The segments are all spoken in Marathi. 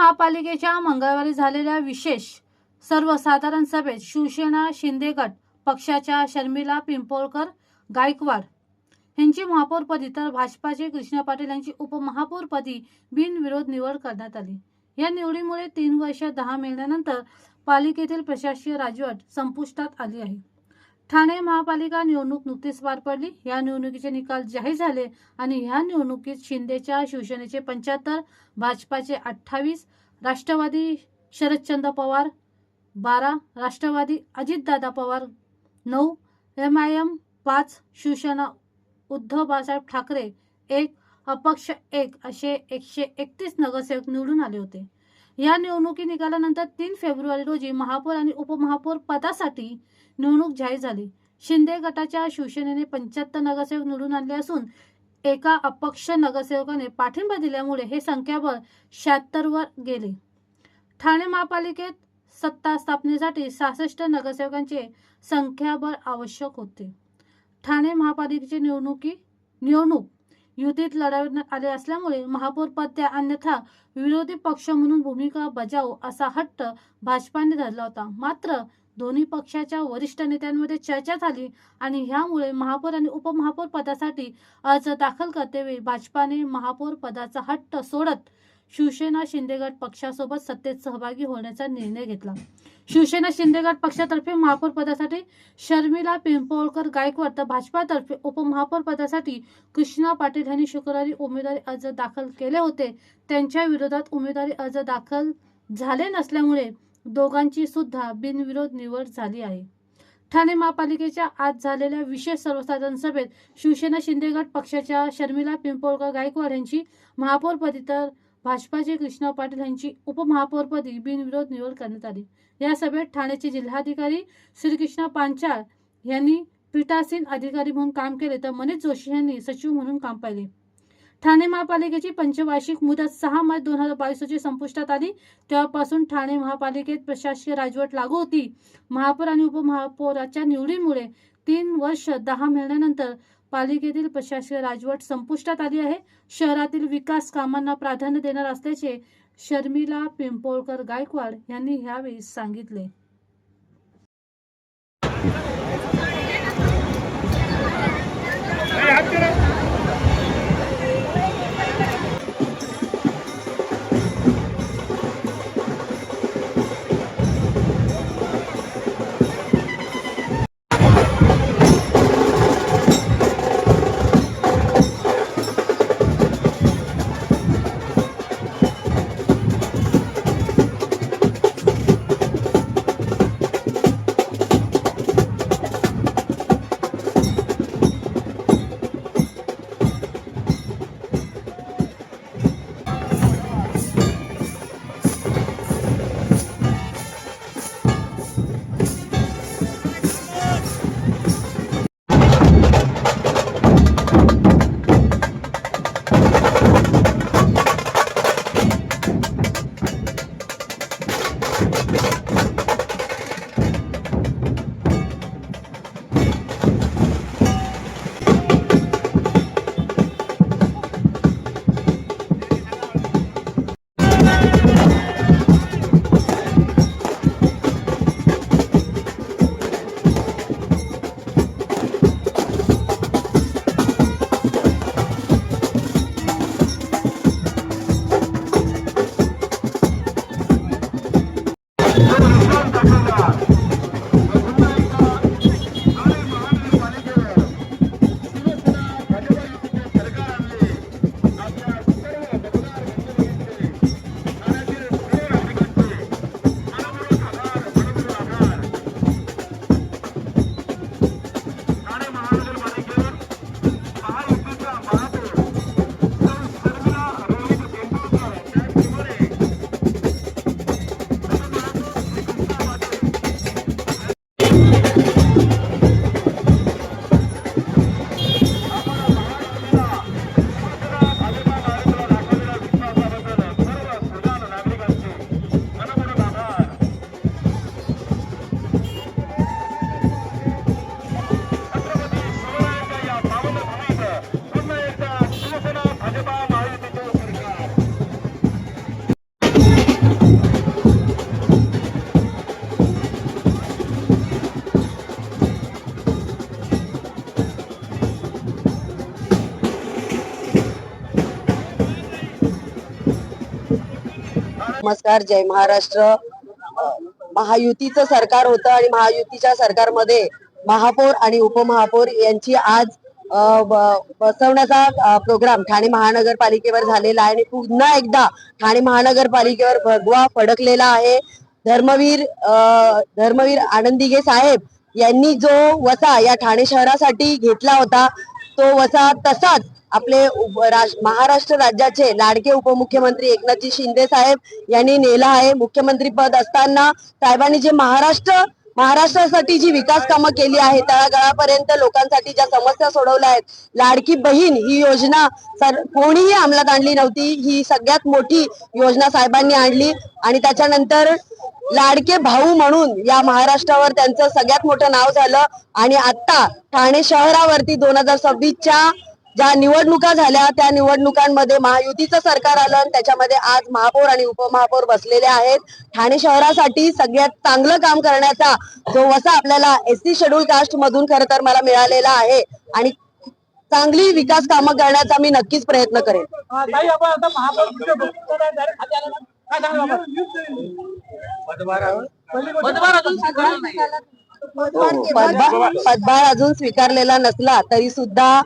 महापालिकेच्या मंगळवारी झालेल्या विशेष सर्वसाधारण सभेत शिवसेना शिंदे गट पक्षाच्या शर्मिला पिंपळकर गायकवाड यांची महापौरपदी तर भाजपाचे कृष्णा पाटील यांची उपमहापौरपदी बिनविरोध निवड करण्यात आली। या निवडीमुळे 3 वर्ष 10 महिन्यानंतर पालिकेतील प्रशासकीय राजवट संपुष्टात आली आहे। ठाणे महापालिका निवडणूक नुकतीच पार पडली। या निवडणुकीचे निकाल जाहीर झाले आणि ह्या निवडणुकीत शिंदेच्या शिवसेनेचे 75, भाजपाचे 28, राष्ट्रवादी शरदचंद्र पवार 12, राष्ट्रवादी अजितदादा पवार 9, MIM 5, शिवसेना उद्धव बाळासाहेब ठाकरे 1, अपक्ष 1 असे 131 नगरसेवक निवडून आले होते। या निवडणुकी निकालानंतर 3 फेब्रुवारी रोजी महापौर आणि उपमहापौर पदासाठी निवडणूक जाहीर झाली। शिंदे गटाच्या शिवसेनेने 75 नगरसेवक निवडून आणले असून एका अपक्ष नगरसेवकाने पाठिंबा दिल्यामुळे हे संख्याबळ 76 वर गेले। ठाणे महापालिकेत सत्ता स्थापनेसाठी 66 नगरसेवकांचे संख्याबळ आवश्यक होते। ठाणे महापालिकेची निवडणूक युतीत लढवण्यात आले असल्यामुळे महापौर पद अन्यथा विरोधी पक्ष म्हणून भूमिका बजावू असा हट्ट भाजपाने धरला होता। मात्र दोन्ही पक्षाच्या वरिष्ठ नेत्यांमध्ये चर्चा झाली आणि ह्यामुळे महापौर आणि उपमहापौर पदासाठी अर्ज दाखल करतेवेळी भाजपाने महापौर पदाचा हट्ट सोडत शिवसेना शिंदे गट पक्षासोबत सत्तेत सहभागी होण्याचा निर्णय घेतला। शिवसेना शिंदे गट पक्षातर्फे महापौर पदासाठी शर्मिला पिंपळकर गायकवाड तर भाजपातर्फे उपमहापौर पदासाठी कृष्णा पाटील यांनी शुक्रवारी उमेदवारी अर्ज दाखल केले होते। त्यांच्या विरोधात उमेदवारी अर्ज दाखल झाले नसल्यामुळे दोघांची सुद्धा बिनविरोध निवड झाली आहे। ठाणे महापालिकेच्या आज झालेल्या विशेष सर्वसाधारण सभेत शिवसेना शिंदे गट पक्षाच्या शर्मिला पिंपळकर गायकवाड यांची महापौरपदी तर भाजपाचे कृष्णा पाटील यांची उपमहापौरपदी बिनविरोध निवड करण्यात आली। या सभेत ठाण्याचे जिल्हाधिकारी श्रीकृष्ण पांचाळ यांनी पीठासीन अधिकारी म्हणून काम केले तर मनीष जोशी यांनी सचिव म्हणून काम पाहिले। ठाणे महापालिकेची पंचवार्षिक मुदत 6 मार्च 2022 रोजी संपुष्टात आली। तेव्हापासून ठाणे महापालिकेत प्रशासकीय राजवट लागू होती। महापौर आणि उपमहापौराच्या निवडीमुळे 3 वर्ष 10 महिन्यानंतर पालिकेतील प्रशासकीय राजवट संपुष्टात आली आहे। शहरातील विकास कामांना प्राधान्य देणार असल्याचे शर्मिला पिंपळकर गायकवाड यांनी यावेळी सांगितले। नमस्कार, जय महाराष्ट्र। महायुतीचं सरकार होतं आणि महायुतीच्या सरकारमध्ये महापौर आणि उपमहापौर यांची आज बसवण्याचा प्रोग्राम ठाणे महानगरपालिकेवर झालेला आहे आणि पुन्हा एकदा ठाणे महानगरपालिकेवर भगवा फडकलेला आहे। धर्मवीर आनंदिगे साहेब यांनी जो वसा या ठाणे शहरासाठी घेतला होता तो वसा तसाच आपले महाराष्ट्र राज्याचे लाडके उपमुख्यमंत्री एकनाथजी शिंदे साहेब यांनी नेला आहे। मुख्यमंत्री पद असताना साहेबांनी जे महाराष्ट्रासाठी जी विकास कामं केली आहे, तळागाळापर्यंत लोकांसाठी ज्या समस्या सोडवल्या आहेत, लाडकी बहीण ही योजना कोणीही अंमलात आणली नव्हती, ही सगळ्यात मोठी योजना साहेबांनी आणली आणि त्याच्यानंतर लाडके भाऊ म्हणून या महाराष्ट्रावर त्यांचं सगळ्यात मोठं नाव झालं आणि आता ठाणे शहरावरती 2026च्या ज्या निवडणुका झाल्या त्या निवडणुकांमध्ये महायुतीचं सरकार आलं आणि त्याच्यामध्ये आज महापौर आणि उपमहापौर बसलेले आहेत। ठाणे शहरासाठी सगळ्यात चांगलं काम करण्याचा जो वसा आपल्याला SC शेड्यूल कास्ट मधून खरं तर मला मिळालेला आहे आणि चांगली विकास कामं करण्याचा मी नक्कीच प्रयत्न करेन। पदभार अजून स्वीकारलेला नसला तरी सुद्धा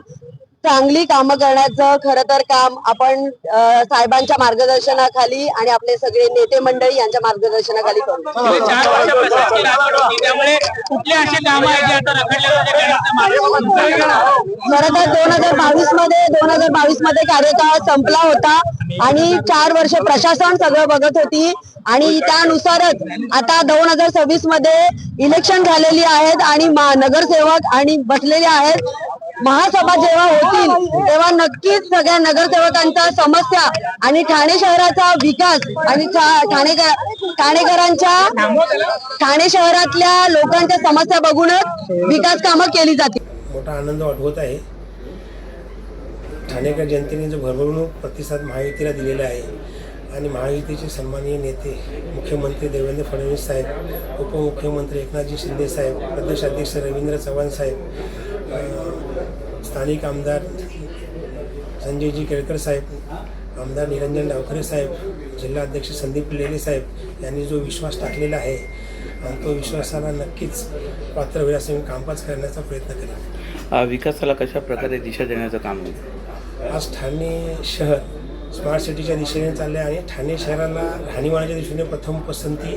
चांगली कामं करण्याचं खरं तर काम आपण साहेबांच्या मार्गदर्शनाखाली आणि आपले सगळे नेते मंडळी यांच्या मार्गदर्शनाखाली करू। खरं तर 2022 मध्ये कार्यकाळ संपला होता आणि 4 वर्ष प्रशासन सगळं बघत होती आणि त्यानुसारच आता 2026 मध्ये इलेक्शन झालेली आहेत आणि नगरसेवक आणि बसलेले आहेत। महासभा जेव्हा होतील तेव्हा नक्कीच सगळ्या नगरसेवकांच्या समस्या आणि ठाणे शहराचा विकास आणि ठाणे शहरातल्या लोकांच्या समस्या बघूनच विकास कामं केली जातील। मोठा आनंद वाटत आहे। ठाणेकर जनतेने जो भरभरून प्रतिसाद महायुतीला दिलेला आहे आणि महायुतीचे सन्माननीय नेते मुख्यमंत्री देवेंद्र फडणवीस साहेब, उपमुख्यमंत्री एकनाथजी शिंदे साहेब, प्रदेशाध्यक्ष रवींद्र चव्हाण साहेब, स्थानिक आमदार संजयजी केळकर साहेब, आमदार निरंजन डावखरे साहेब, जिल्हाध्यक्ष संदीप लेले साहेब यांनी जो विश्वास टाकलेला आहे आणि तो विश्वासाला नक्कीच पात्र होईल असं मी कामकाज करण्याचा प्रयत्न करेन। विकासाला कशा प्रकारे दिशा देण्याचं काम होईल? आज ठाणे शहर स्मार्ट सिटीच्या दिशेने चालले आणि ठाणे शहराला राहणीमानाच्या दिशेने प्रथम पसंती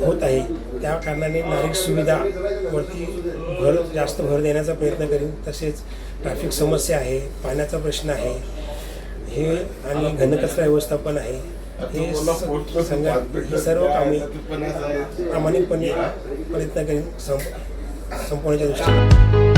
होत आहे। त्या कारणाने नागरिक सुविधावरती जास्त भर देण्याचा प्रयत्न करेन। तसेच ट्रॅफिक समस्या आहे, पाण्याचा प्रश्न आहे, हे आणि घनकचरा व्यवस्थापन आहे, हे सर्व कामे प्रामाणिकपणे प्रयत्न करेन संपवण्याच्या दृष्टीने।